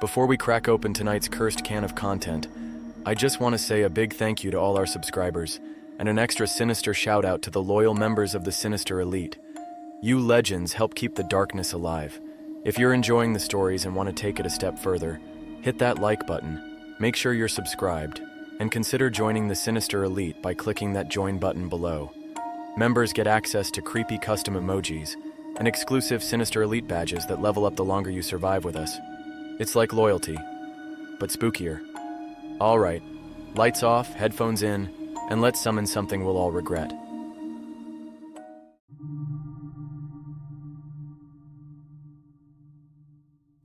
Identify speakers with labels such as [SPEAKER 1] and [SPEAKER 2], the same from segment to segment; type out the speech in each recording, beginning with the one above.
[SPEAKER 1] Before we crack open tonight's cursed can of content, I just want to say a big thank you to all our subscribers, and an extra sinister shout out to the loyal members of the Sinister Elite. You legends help keep the darkness alive. If you're enjoying the stories and want to take it a step further, hit that like button, make sure you're subscribed, and consider joining the Sinister Elite by clicking that join button below. Members get access to creepy custom emojis and exclusive Sinister Elite badges that level up the longer you survive with us. It's like loyalty, but spookier. All right, lights off, headphones in, and let's summon something we'll all regret.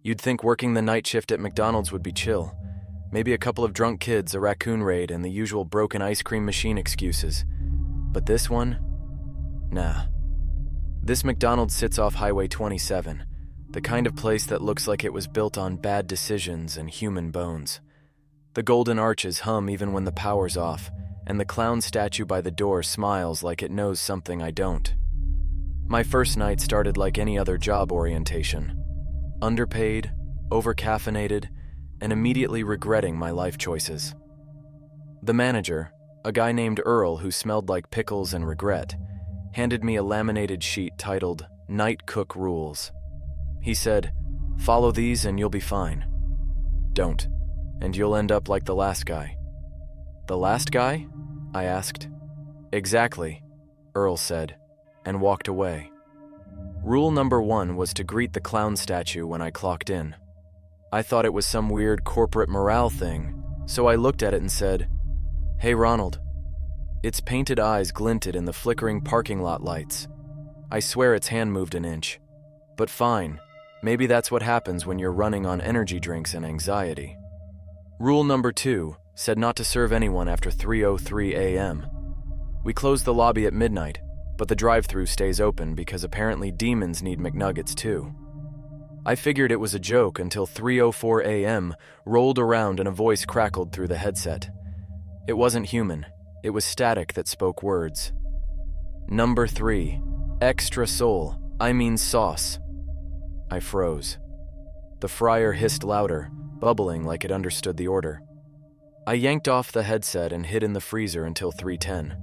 [SPEAKER 1] You'd think working the night shift at McDonald's would be chill. Maybe a couple of drunk kids, a raccoon raid, and the usual broken ice cream machine excuses. But this one? Nah. This McDonald's sits off Highway 27, the kind of place that looks like it was built on bad decisions and human bones. The golden arches hum even when the power's off, and the clown statue by the door smiles like it knows something I don't. My first night started like any other job orientation. Underpaid, over-caffeinated, and immediately regretting my life choices. The manager, a guy named Earl who smelled like pickles and regret, handed me a laminated sheet titled Night Cook Rules. He said, "Follow these and you'll be fine. Don't, and you'll end up like the last guy." "The last guy?" I asked. "Exactly," Earl said, and walked away. Rule number 1 was to greet the clown statue when I clocked in. I thought it was some weird corporate morale thing, so I looked at it and said, "Hey, Ronald." Its painted eyes glinted in the flickering parking lot lights. I swear its hand moved an inch. But fine, maybe that's what happens when you're running on energy drinks and anxiety. Rule number 2 said not to serve anyone after 3:03 a.m. We close the lobby at midnight, but the drive-thru stays open because apparently demons need McNuggets too. I figured it was a joke until 3:04 a.m. rolled around and a voice crackled through the headset. It wasn't human, it was static that spoke words. Number 3, extra soul, I mean sauce. I froze. The fryer hissed louder, bubbling like it understood the order. I yanked off the headset and hid in the freezer until 3:10.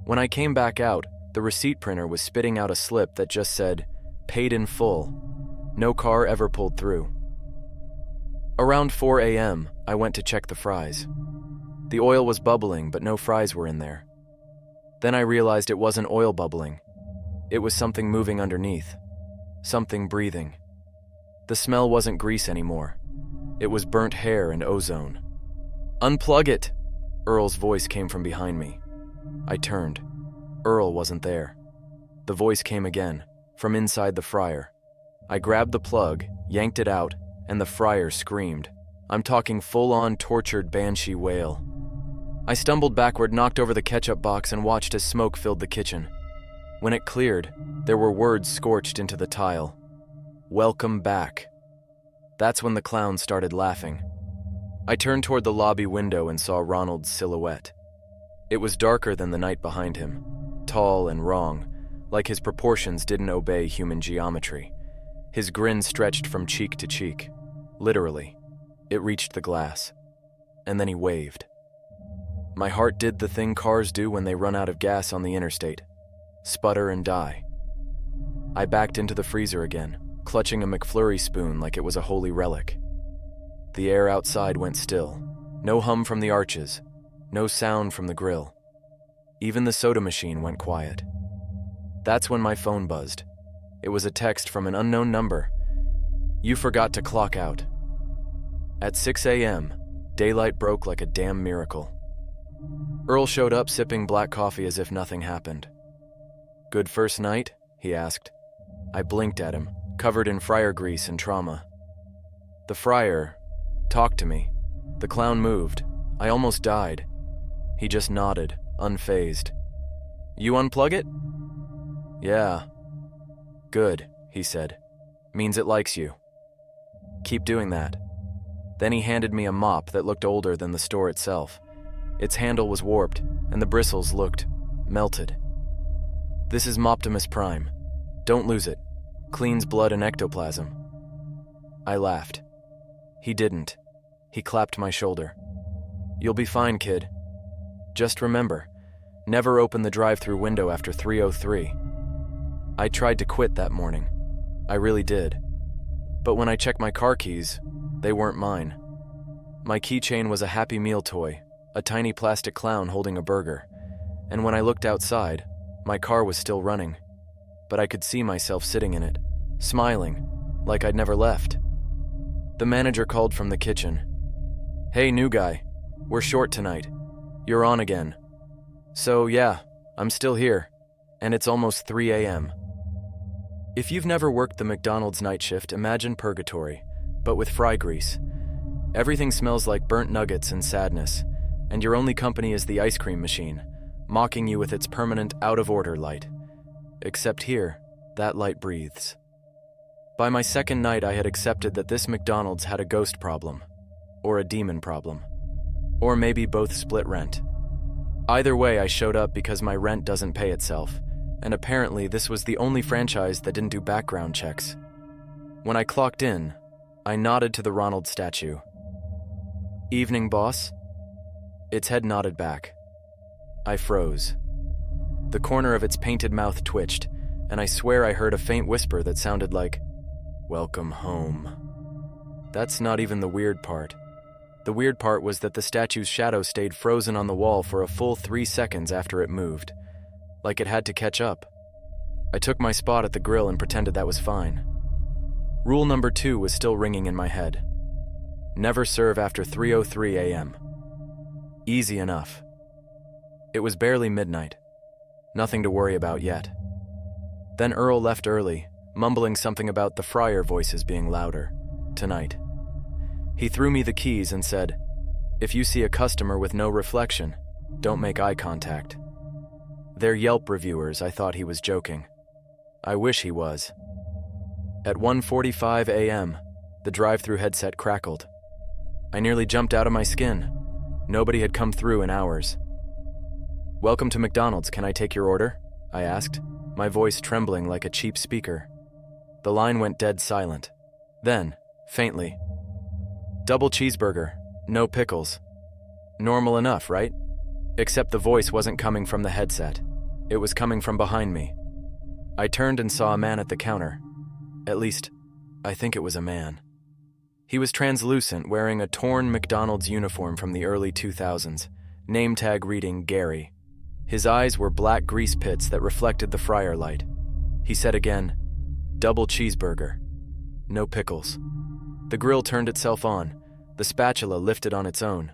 [SPEAKER 1] When I came back out, the receipt printer was spitting out a slip that just said, "Paid in full." No car ever pulled through. Around 4 a.m., I went to check the fries. The oil was bubbling, but no fries were in there. Then I realized it wasn't oil bubbling. It was something moving underneath. Something breathing. The smell wasn't grease anymore. It was burnt hair and ozone. "Unplug it!" Earl's voice came from behind me. I turned. Earl wasn't there. The voice came again, from inside the fryer. I grabbed the plug, yanked it out, and the fryer screamed. I'm talking full-on tortured banshee wail. I stumbled backward, knocked over the ketchup box, and watched as smoke filled the kitchen. When it cleared, there were words scorched into the tile. "Welcome back." That's when the clown started laughing. I turned toward the lobby window and saw Ronald's silhouette. It was darker than the night behind him, tall and wrong, like his proportions didn't obey human geometry. His grin stretched from cheek to cheek. Literally, it reached the glass. And then he waved. My heart did the thing cars do when they run out of gas on the interstate. Sputter and die. I backed into the freezer again, clutching a McFlurry spoon like it was a holy relic. The air outside went still. No hum from the arches. No sound from the grill. Even the soda machine went quiet. That's when my phone buzzed. It was a text from an unknown number. "You forgot to clock out." At 6 a.m., daylight broke like a damn miracle. Earl showed up sipping black coffee as if nothing happened. "Good first night?" he asked. I blinked at him, covered in fryer grease and trauma. The fryer talked to me. The clown moved. I almost died. He just nodded, unfazed. "You unplug it?" "Yeah." "Good," he said. "Means it likes you. Keep doing that." Then he handed me a mop that looked older than the store itself. Its handle was warped, and the bristles looked melted. "This is Moptimus Prime. Don't lose it. Cleans blood and ectoplasm." I laughed. He didn't. He clapped my shoulder. "You'll be fine, kid. Just remember, never open the drive-thru window after 3:03. I tried to quit that morning. I really did. But when I checked my car keys, they weren't mine. My keychain was a Happy Meal toy, a tiny plastic clown holding a burger. And when I looked outside, my car was still running. But I could see myself sitting in it, smiling, like I'd never left. The manager called from the kitchen. "Hey, new guy, we're short tonight. You're on again." So yeah, I'm still here, and it's almost 3 a.m. If you've never worked the McDonald's night shift, imagine purgatory, but with fry grease. Everything smells like burnt nuggets and sadness, and your only company is the ice cream machine, mocking you with its permanent out-of-order light. Except here, that light breathes. By my second night, I had accepted that this McDonald's had a ghost problem, or a demon problem, or maybe both split rent. Either way, I showed up because my rent doesn't pay itself, and apparently this was the only franchise that didn't do background checks. When I clocked in, I nodded to the Ronald statue. "Evening, boss?" Its head nodded back. I froze. The corner of its painted mouth twitched, and I swear I heard a faint whisper that sounded like, "Welcome home." That's not even the weird part. The weird part was that the statue's shadow stayed frozen on the wall for a full 3 seconds after it moved, like it had to catch up. I took my spot at the grill and pretended that was fine. Rule number 2 was still ringing in my head. Never serve after 3:03 a.m. Easy enough. It was barely midnight. Nothing to worry about yet. Then Earl left early, mumbling something about the fryer voices being louder tonight. He threw me the keys and said, "If you see a customer with no reflection, don't make eye contact." They're Yelp reviewers. I thought he was joking. I wish he was. At 1:45 a.m., the drive-thru headset crackled. I nearly jumped out of my skin. Nobody had come through in hours. "Welcome to McDonald's. Can I take your order?" I asked, my voice trembling like a cheap speaker. The line went dead silent. Then, faintly, "Double cheeseburger, no pickles." Normal enough, right? Except the voice wasn't coming from the headset. It was coming from behind me. I turned and saw a man at the counter. At least, I think it was a man. He was translucent, wearing a torn McDonald's uniform from the early 2000s, name tag reading Gary. His eyes were black grease pits that reflected the fryer light. He said again, "Double cheeseburger, no pickles." The grill turned itself on, the spatula lifted on its own.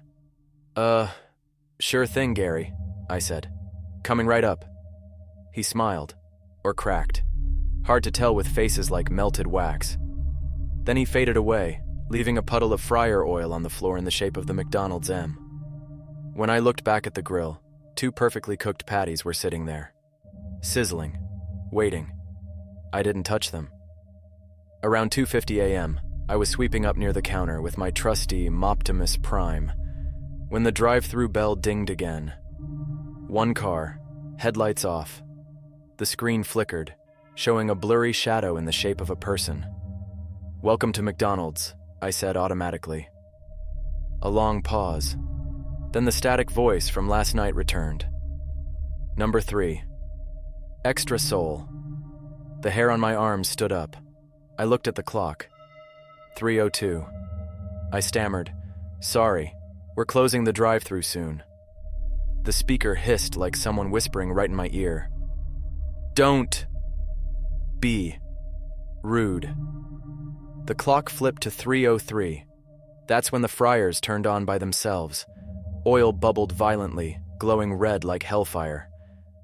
[SPEAKER 1] Sure thing, Gary," I said. "Coming right up." He smiled, or cracked. Hard to tell with faces like melted wax. Then he faded away, leaving a puddle of fryer oil on the floor in the shape of the McDonald's M. When I looked back at the grill, 2 perfectly cooked patties were sitting there, sizzling, waiting. I didn't touch them. Around 2:50 a.m., I was sweeping up near the counter with my trusty Moptimus Prime when the drive-thru bell dinged again. One car, headlights off. The screen flickered, showing a blurry shadow in the shape of a person. "Welcome to McDonald's," I said automatically. A long pause. Then the static voice from last night returned. "Number 3. Extra soul." The hair on my arms stood up. I looked at the clock. 3:02. I stammered, "Sorry, we're closing the drive-thru soon." The speaker hissed like someone whispering right in my ear. "Don't be rude." The clock flipped to 3:03. That's when the fryers turned on by themselves. Oil bubbled violently, glowing red like hellfire.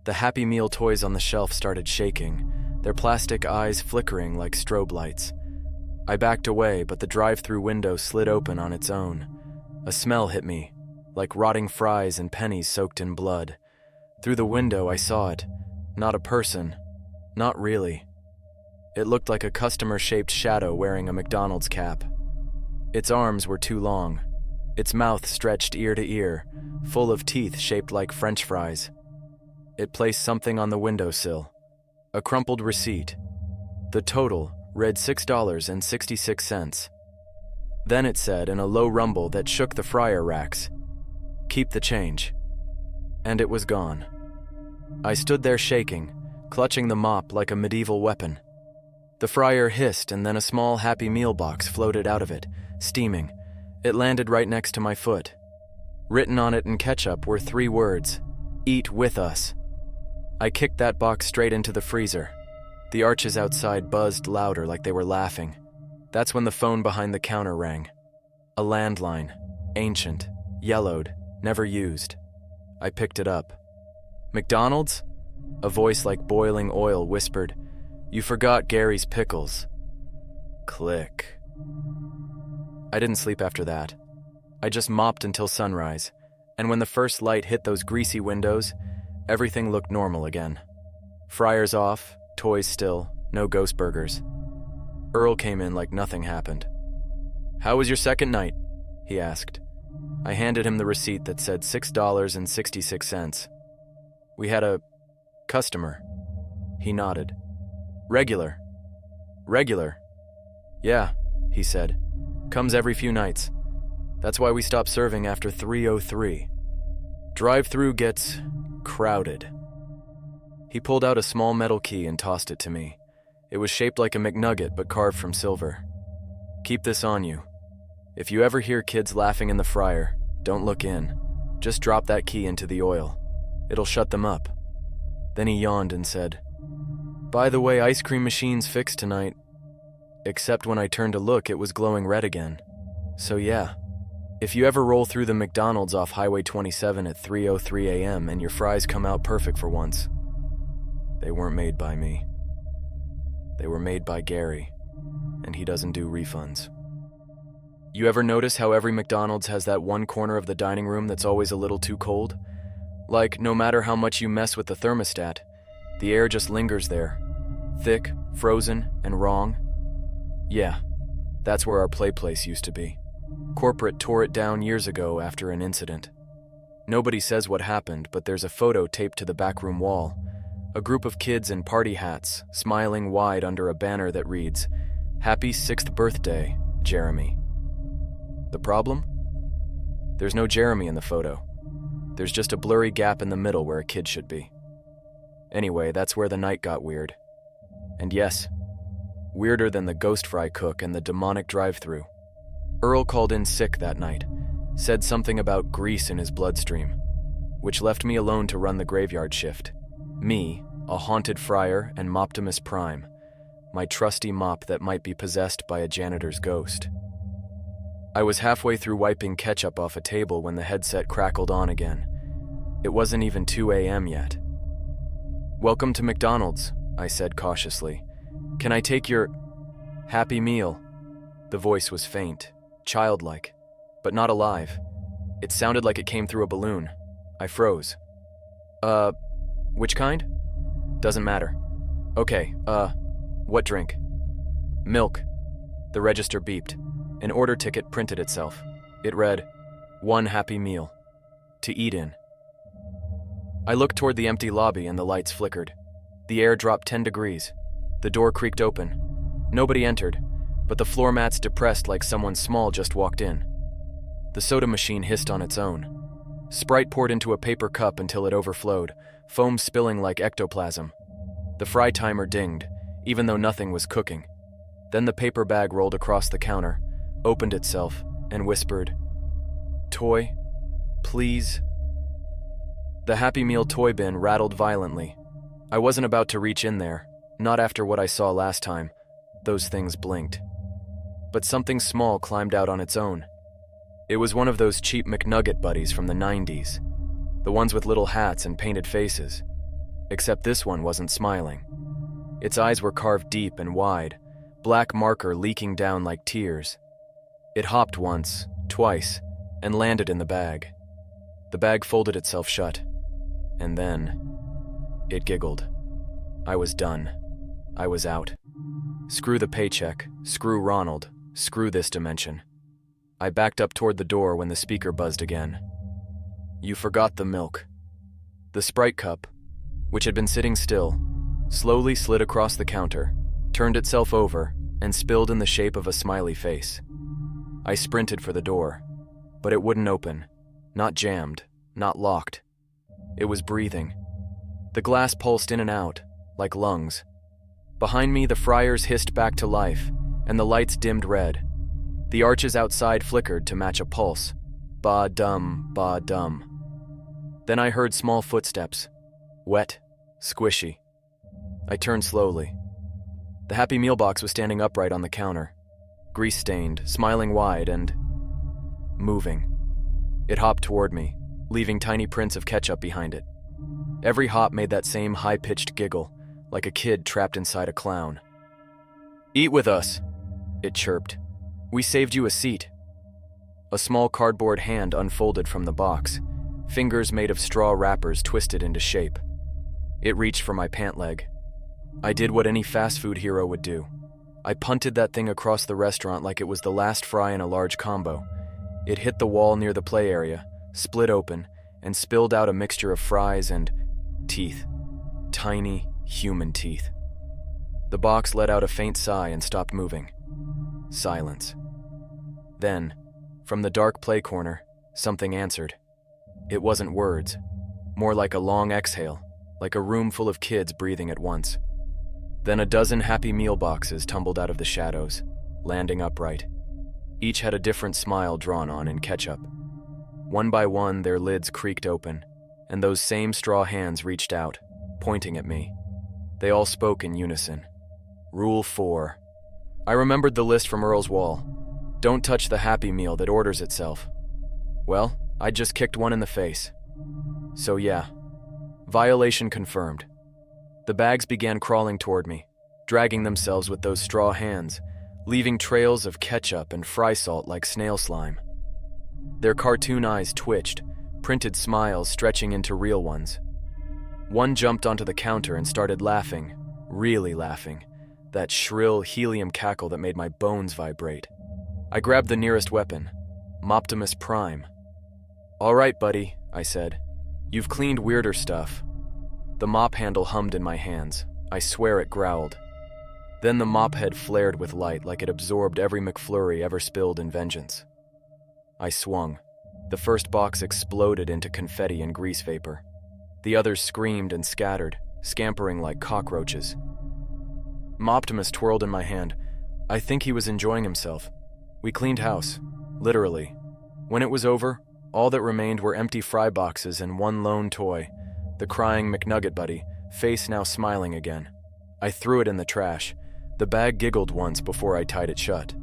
[SPEAKER 1] The Happy Meal toys on the shelf started shaking, their plastic eyes flickering like strobe lights. I backed away, but the drive-thru window slid open on its own. A smell hit me, like rotting fries and pennies soaked in blood. Through the window, I saw it. Not a person. Not really. It looked like a customer-shaped shadow wearing a McDonald's cap. Its arms were too long. Its mouth stretched ear to ear, full of teeth shaped like French fries. It placed something on the windowsill. A crumpled receipt. The total read $6.66. Then it said in a low rumble that shook the fryer racks, "Keep the change." And it was gone. I stood there shaking, clutching the mop like a medieval weapon. The fryer hissed and then a small Happy Meal box floated out of it, steaming. It landed right next to my foot. Written on it in ketchup were 3 words, "Eat with us." I kicked that box straight into the freezer. The arches outside buzzed louder like they were laughing. That's when the phone behind the counter rang. A landline, ancient, yellowed, never used. I picked it up. "McDonald's?" A voice like boiling oil whispered, "You forgot Gary's pickles." Click. I didn't sleep after that. I just mopped until sunrise, and when the first light hit those greasy windows, everything looked normal again. Fryers off, toys still, no ghost burgers. Earl came in like nothing happened. "How was your second night?" he asked. I handed him the receipt that said $6.66. "We had a customer." He nodded. Regular. "Yeah," he said. "Comes every few nights. That's why we stopped serving after 3:03. Drive-through gets crowded." He pulled out a small metal key and tossed it to me. It was shaped like a McNugget but carved from silver. "Keep this on you. If you ever hear kids laughing in the fryer, don't look in. Just drop that key into the oil. It'll shut them up." Then he yawned and said, "By the way, ice cream machine's fixed tonight." Except when I turned to look, it was glowing red again. So yeah, if you ever roll through the McDonald's off Highway 27 at 3:03 a.m. and your fries come out perfect for once, they weren't made by me. They were made by Gary, and he doesn't do refunds. You ever notice how every McDonald's has that one corner of the dining room that's always a little too cold? Like, no matter how much you mess with the thermostat, the air just lingers there, thick, frozen, and wrong. Yeah, that's where our play place used to be. Corporate tore it down years ago after an incident. Nobody says what happened, but there's a photo taped to the backroom wall. A group of kids in party hats, smiling wide under a banner that reads, "Happy 6th birthday, Jeremy." The problem? There's no Jeremy in the photo. There's just a blurry gap in the middle where a kid should be. Anyway, that's where the night got weird. And yes, weirder than the ghost fry cook and the demonic drive-thru. Earl called in sick that night, said something about grease in his bloodstream, which left me alone to run the graveyard shift. Me, a haunted fryer and Moptimus Prime, my trusty mop that might be possessed by a janitor's ghost. I was halfway through wiping ketchup off a table when the headset crackled on again. It wasn't even 2 a.m. yet. "Welcome to McDonald's," I said cautiously. "Can I take your Happy Meal?" The voice was faint, childlike, but not alive. It sounded like it came through a balloon. I froze. Which kind?" "Doesn't matter." "Okay, what drink?" "Milk." The register beeped. An order ticket printed itself. It read, "1 Happy Meal. To eat in." I looked toward the empty lobby and the lights flickered. The air dropped 10 degrees. The door creaked open. Nobody entered, but the floor mats depressed like someone small just walked in. The soda machine hissed on its own. Sprite poured into a paper cup until it overflowed, foam spilling like ectoplasm. The fry timer dinged, even though nothing was cooking. Then the paper bag rolled across the counter, opened itself, and whispered, "Toy, please." The Happy Meal toy bin rattled violently. I wasn't about to reach in there, not after what I saw last time. Those things blinked. But something small climbed out on its own. It was one of those cheap McNugget buddies from the 90s, the ones with little hats and painted faces. Except this one wasn't smiling. Its eyes were carved deep and wide, black marker leaking down like tears. It hopped once, twice, and landed in the bag. The bag folded itself shut. And then, it giggled. I was done. I was out. Screw the paycheck, screw Ronald, screw this dimension. I backed up toward the door when the speaker buzzed again. "You forgot the milk." The Sprite cup, which had been sitting still, slowly slid across the counter, turned itself over, and spilled in the shape of a smiley face. I sprinted for the door, but it wouldn't open. Not jammed, not locked. It was breathing. The glass pulsed in and out, like lungs. Behind me, the fryers hissed back to life, and the lights dimmed red. The arches outside flickered to match a pulse. Ba-dum, ba-dum. Then I heard small footsteps. Wet, squishy. I turned slowly. The Happy Meal box was standing upright on the counter, grease-stained, smiling wide, and moving. It hopped toward me, leaving tiny prints of ketchup behind it. Every hop made that same high-pitched giggle, like a kid trapped inside a clown. "Eat with us," it chirped. "We saved you a seat." A small cardboard hand unfolded from the box, fingers made of straw wrappers twisted into shape. It reached for my pant leg. I did what any fast food hero would do. I punted that thing across the restaurant like it was the last fry in a large combo. It hit the wall near the play area, split open, and spilled out a mixture of fries and teeth. Tiny, human teeth. The box let out a faint sigh and stopped moving. Silence. Then, from the dark play corner, something answered. It wasn't words, more like a long exhale, like a room full of kids breathing at once. Then a dozen Happy Meal boxes tumbled out of the shadows, landing upright. Each had a different smile drawn on in ketchup. One by one, their lids creaked open, and those same straw hands reached out, pointing at me. They all spoke in unison. Rule 4. I remembered the list from Earl's wall. Don't touch the Happy Meal that orders itself. Well, I just kicked one in the face. So yeah, violation confirmed. The bags began crawling toward me, dragging themselves with those straw hands, leaving trails of ketchup and fry salt like snail slime. Their cartoon eyes twitched, printed smiles stretching into real ones. One jumped onto the counter and started laughing, really laughing, that shrill helium cackle that made my bones vibrate. I grabbed the nearest weapon, Moptimus Prime. "All right, buddy," I said. "You've cleaned weirder stuff." The mop handle hummed in my hands. I swear it growled. Then the mop head flared with light like it absorbed every McFlurry ever spilled in vengeance. I swung. The first box exploded into confetti and grease vapor. The others screamed and scattered, scampering like cockroaches. Moptimus twirled in my hand. I think he was enjoying himself. We cleaned house, literally. When it was over, all that remained were empty fry boxes and one lone toy, the crying McNugget buddy, face now smiling again. I threw it in the trash. The bag giggled once before I tied it shut.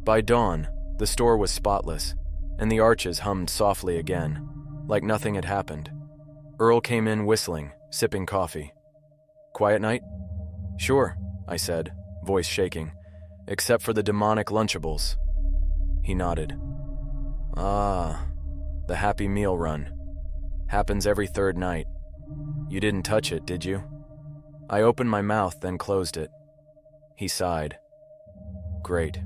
[SPEAKER 1] By dawn, the store was spotless, and the arches hummed softly again, like nothing had happened. Earl came in whistling, sipping coffee. "Quiet night?" "Sure," I said, voice shaking, "except for the demonic Lunchables." He nodded. "Ah, the Happy Meal run. Happens every third night. You didn't touch it, did you?" I opened my mouth, then closed it. He sighed. "Great.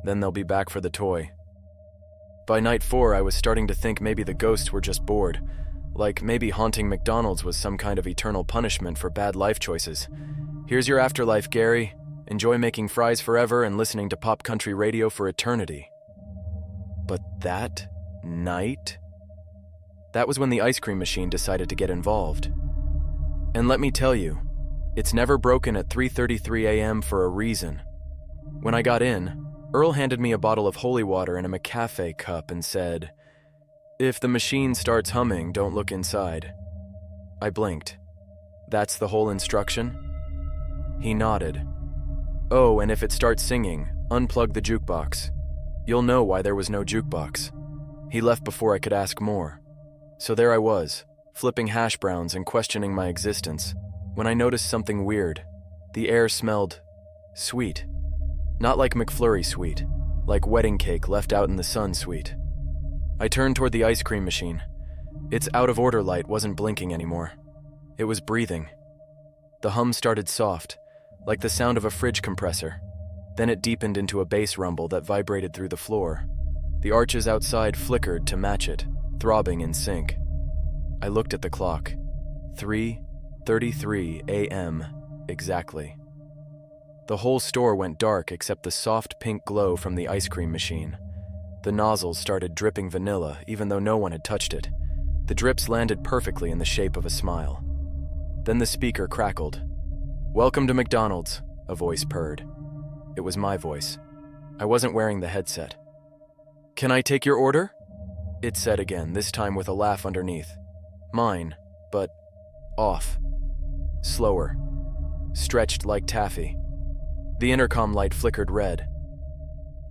[SPEAKER 1] Then they'll be back for the toy." By night 4, I was starting to think maybe the ghosts were just bored, like maybe haunting McDonald's was some kind of eternal punishment for bad life choices. "Here's your afterlife, Gary. Enjoy making fries forever and listening to pop country radio for eternity." But that night? That was when the ice cream machine decided to get involved. And let me tell you, it's never broken at 3:33 a.m. for a reason. When I got in, Earl handed me a bottle of holy water and a McCafe cup and said, "If the machine starts humming, don't look inside." I blinked. "That's the whole instruction?" He nodded. "Oh, and if it starts singing, unplug the jukebox. You'll know why there was no jukebox." He left before I could ask more. So there I was, flipping hash browns and questioning my existence, when I noticed something weird. The air smelled sweet. Not like McFlurry sweet, like wedding cake left out in the sun sweet. I turned toward the ice cream machine. Its out-of-order light wasn't blinking anymore. It was breathing. The hum started soft, like the sound of a fridge compressor. Then it deepened into a bass rumble that vibrated through the floor. The arches outside flickered to match it, throbbing in sync. I looked at the clock. 3:33 a.m. exactly. The whole store went dark except the soft pink glow from the ice cream machine. The nozzles started dripping vanilla even though no one had touched it. The drips landed perfectly in the shape of a smile. Then the speaker crackled. "Welcome to McDonald's," a voice purred. It was my voice. I wasn't wearing the headset. "Can I take your order?" It said again, this time with a laugh underneath. Mine, but off. Slower. Stretched like taffy. The intercom light flickered red.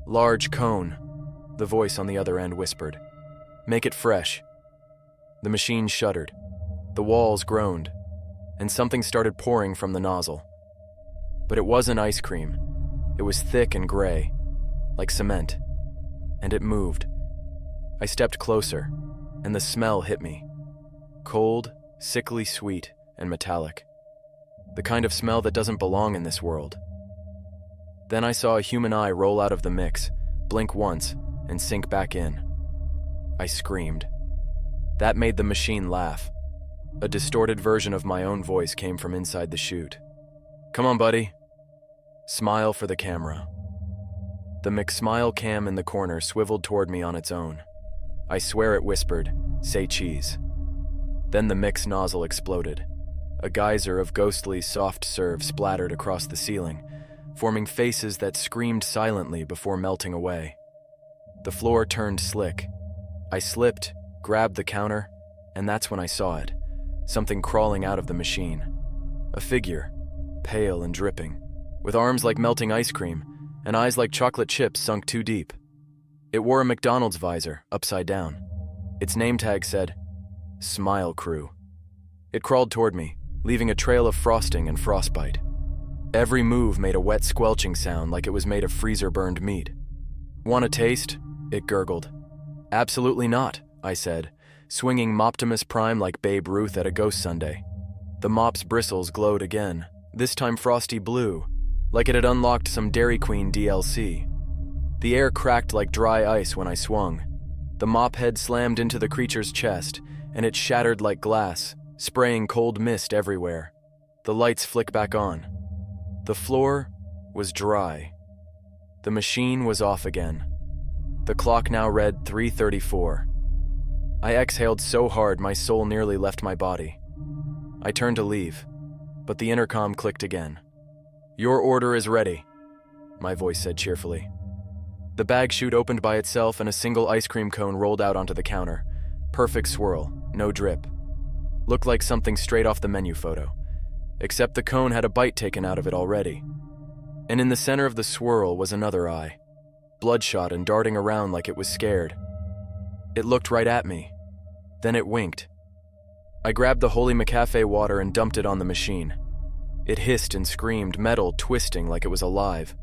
[SPEAKER 1] "Large cone," the voice on the other end whispered. "Make it fresh." The machine shuddered. The walls groaned, and something started pouring from the nozzle. But it wasn't ice cream. It was thick and gray, like cement, and it moved. I stepped closer, and the smell hit me. Cold, sickly sweet, and metallic. The kind of smell that doesn't belong in this world. Then I saw a human eye roll out of the mix, blink once, and sink back in. I screamed. That made the machine laugh. A distorted version of my own voice came from inside the chute. "Come on, buddy. Smile for the camera." The McSmile cam in the corner swiveled toward me on its own. I swear it whispered, "Say cheese." Then the mix nozzle exploded. A geyser of ghostly soft serve splattered across the ceiling, forming faces that screamed silently before melting away. The floor turned slick. I slipped, grabbed the counter, and that's when I saw it. Something crawling out of the machine. A figure, pale and dripping, with arms like melting ice cream and eyes like chocolate chips sunk too deep. It wore a McDonald's visor, upside down. Its name tag said, "Smile Crew." It crawled toward me, leaving a trail of frosting and frostbite. Every move made a wet squelching sound like it was made of freezer-burned meat. "Want a taste?" It gurgled. "Absolutely not," I said, swinging Moptimus Prime like Babe Ruth at a ghost Sunday. The mop's bristles glowed again, this time frosty blue, like it had unlocked some Dairy Queen DLC. The air cracked like dry ice when I swung. The mop head slammed into the creature's chest, and it shattered like glass, spraying cold mist everywhere. The lights flicked back on. The floor was dry. The machine was off again. The clock now read 3:34. I exhaled so hard my soul nearly left my body. I turned to leave, but the intercom clicked again. "Your order is ready," my voice said cheerfully. The bag chute opened by itself and a single ice cream cone rolled out onto the counter. Perfect swirl, no drip. Looked like something straight off the menu photo, except the cone had a bite taken out of it already. And in the center of the swirl was another eye, bloodshot and darting around like it was scared. It looked right at me. Then it winked. I grabbed the Holy McCafe water and dumped it on the machine. It hissed and screamed, metal twisting like it was alive.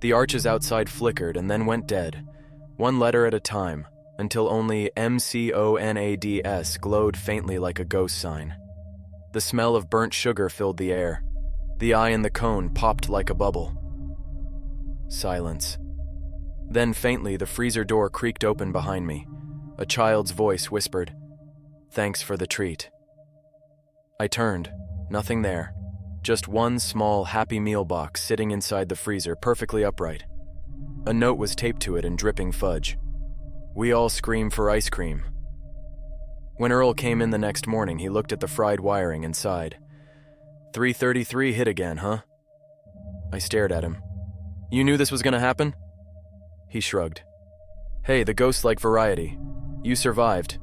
[SPEAKER 1] The arches outside flickered and then went dead, one letter at a time, until only MCONADS glowed faintly like a ghost sign. The smell of burnt sugar filled the air. The eye in the cone popped like a bubble. Silence. Then faintly, the freezer door creaked open behind me. A child's voice whispered, "Thanks for the treat." I turned. Nothing there. Just one small Happy Meal box sitting inside the freezer, perfectly upright. A note was taped to it in dripping fudge. "We all scream for ice cream." When Earl came in the next morning, he looked at the fried wiring and sighed. 3:33 hit again, huh? I stared at him. "You knew this was gonna happen?" He shrugged. "Hey, the ghosts like variety. You survived.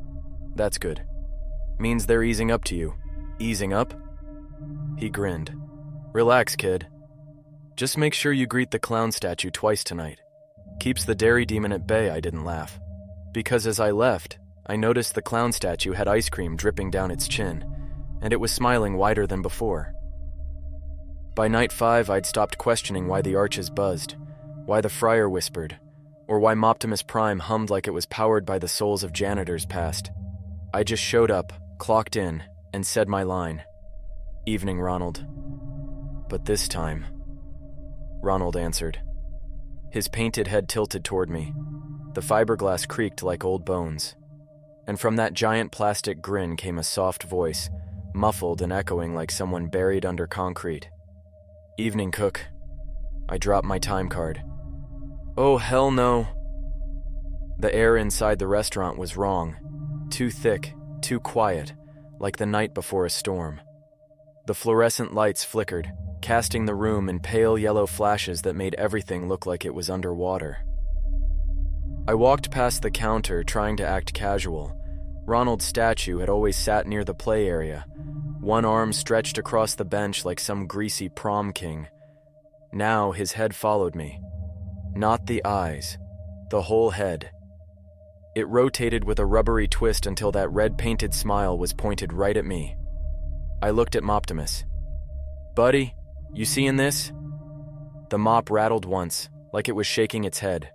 [SPEAKER 1] That's good. Means they're easing up to you." "Easing up?" He grinned. "Relax, kid. Just make sure you greet the clown statue twice tonight. Keeps the dairy demon at bay." I didn't laugh. Because as I left, I noticed the clown statue had ice cream dripping down its chin, and it was smiling wider than before. By night 5, I'd stopped questioning why the arches buzzed, why the friar whispered, or why Moptimus Prime hummed like it was powered by the souls of janitors past. I just showed up, clocked in, and said my line. "Evening, Ronald." But this time, Ronald answered. His painted head tilted toward me. The fiberglass creaked like old bones. And from that giant plastic grin came a soft voice, muffled and echoing like someone buried under concrete. "Evening, Cook." I dropped my time card. Oh, hell no. The air inside the restaurant was wrong. Too thick, too quiet, like the night before a storm. The fluorescent lights flickered, casting the room in pale yellow flashes that made everything look like it was underwater. I walked past the counter, trying to act casual. Ronald's statue had always sat near the play area, one arm stretched across the bench like some greasy prom king. Now his head followed me. Not the eyes, the whole head. It rotated with a rubbery twist until that red-painted smile was pointed right at me. I looked at Moptimus. "Buddy, you seeing this?" The mop rattled once, like it was shaking its head.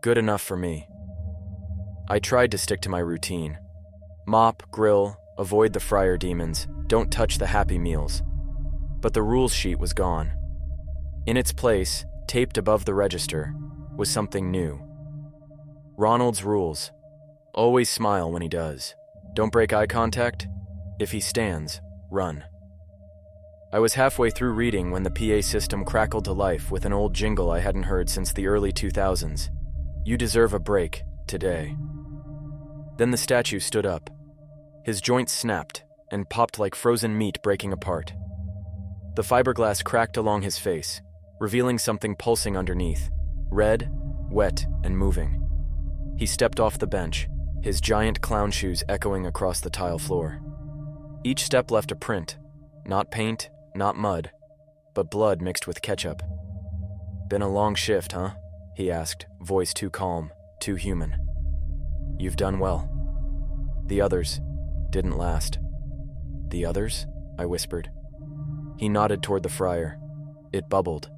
[SPEAKER 1] Good enough for me. I tried to stick to my routine. Mop, grill, avoid the fryer demons, don't touch the Happy Meals. But the rules sheet was gone. In its place, taped above the register, was something new. Ronald's rules. Always smile when he does. Don't break eye contact. If he stands, run. I was halfway through reading when the PA system crackled to life with an old jingle I hadn't heard since the early 2000s. You deserve a break, today. Then the statue stood up. His joints snapped and popped like frozen meat breaking apart. The fiberglass cracked along his face, revealing something pulsing underneath, red, wet, and moving. He stepped off the bench, his giant clown shoes echoing across the tile floor. Each step left a print, not paint, not mud, but blood mixed with ketchup. "Been a long shift, huh?" he asked, voice too calm, too human. "You've done well." The others didn't last. "The others?" I whispered. He nodded toward the fryer. It bubbled.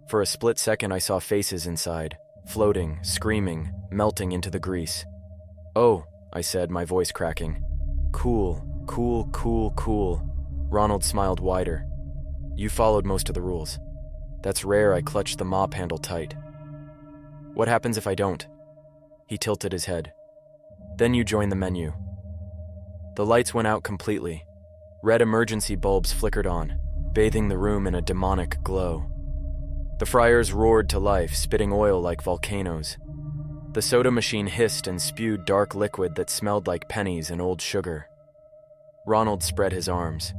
[SPEAKER 1] For a split second I saw faces inside, floating, screaming, melting into the grease. "Oh," I said, my voice cracking. "Cool, cool, cool, cool." Ronald smiled wider. "You followed most of the rules." That's rare. I clutched the mop handle tight. "What happens if I don't?" He tilted his head. "Then you join the menu." The lights went out completely. Red emergency bulbs flickered on, bathing the room in a demonic glow. The fryers roared to life, spitting oil like volcanoes. The soda machine hissed and spewed dark liquid that smelled like pennies and old sugar. Ronald spread his arms.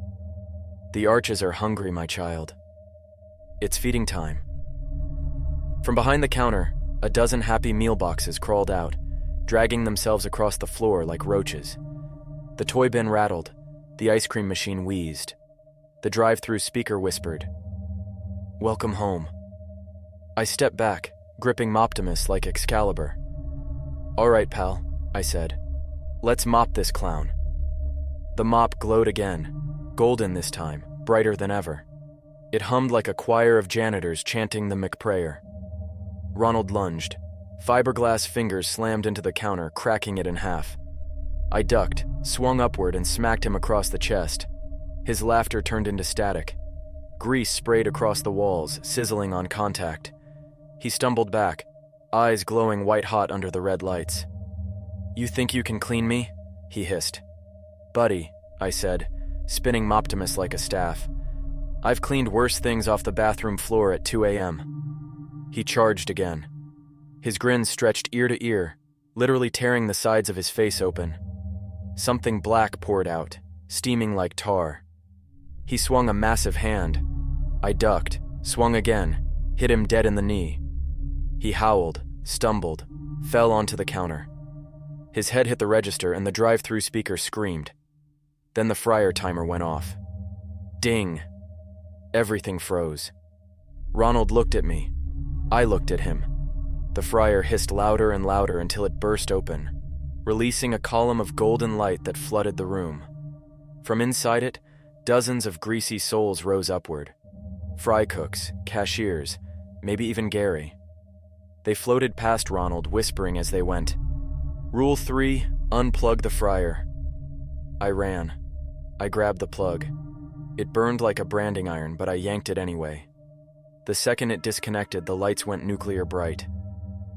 [SPEAKER 1] "The arches are hungry, my child. It's feeding time." From behind the counter, a dozen Happy Meal boxes crawled out, dragging themselves across the floor like roaches. The toy bin rattled. The ice cream machine wheezed. The drive-through speaker whispered, "Welcome home." I stepped back, gripping Moptimus like Excalibur. "All right, pal," I said. "Let's mop this clown." The mop glowed again, golden this time, brighter than ever. It hummed like a choir of janitors chanting the McPrayer. Ronald lunged. Fiberglass fingers slammed into the counter, cracking it in half. I ducked, swung upward, and smacked him across the chest. His laughter turned into static. Grease sprayed across the walls, sizzling on contact. He stumbled back, eyes glowing white-hot under the red lights. "You think you can clean me?" he hissed. "Buddy," I said, spinning Moptimus like a staff. "I've cleaned worse things off the bathroom floor at 2 a.m. He charged again. His grin stretched ear to ear, literally tearing the sides of his face open. Something black poured out, steaming like tar. He swung a massive hand. I ducked, swung again, hit him dead in the knee. He howled, stumbled, fell onto the counter. His head hit the register and the drive-through speaker screamed. Then the fryer timer went off. Ding! Everything froze. Ronald looked at me. I looked at him. The fryer hissed louder and louder until it burst open, releasing a column of golden light that flooded the room. From inside it, dozens of greasy souls rose upward. Fry cooks, cashiers, maybe even Gary. They floated past Ronald, whispering as they went, "Rule 3, unplug the fryer." I ran. I grabbed the plug. It burned like a branding iron, but I yanked it anyway. The second it disconnected, the lights went nuclear bright.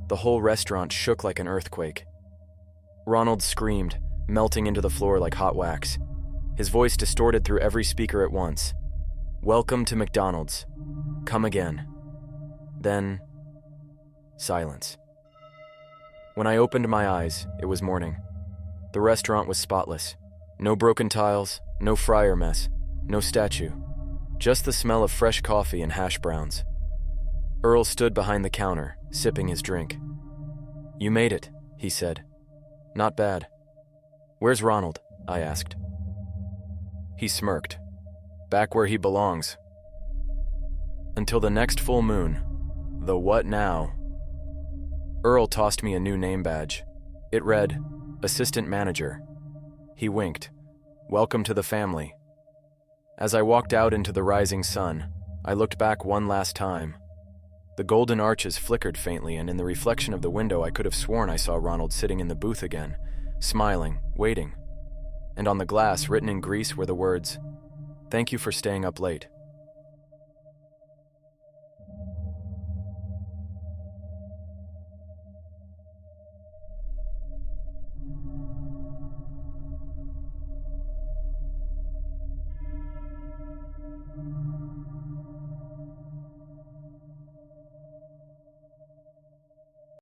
[SPEAKER 1] The whole restaurant shook like an earthquake. Ronald screamed, melting into the floor like hot wax. His voice distorted through every speaker at once. "Welcome to McDonald's. Come again." then, silence. When I opened my eyes, it was morning. The restaurant was spotless. No broken tiles, no fryer mess, no statue. Just the smell of fresh coffee and hash browns. Earl stood behind the counter, sipping his drink. "You made it," he said. "Not bad." "Where's Ronald?" I asked. He smirked. "Back where he belongs." Until the next full moon. The what now? Earl tossed me a new name badge. It read, Assistant Manager. He winked. "Welcome to the family." As I walked out into the rising sun, I looked back one last time. The golden arches flickered faintly, and in the reflection of the window I could have sworn I saw Ronald sitting in the booth again, smiling, waiting. And on the glass, written in grease, were the words, "Thank you for staying up late."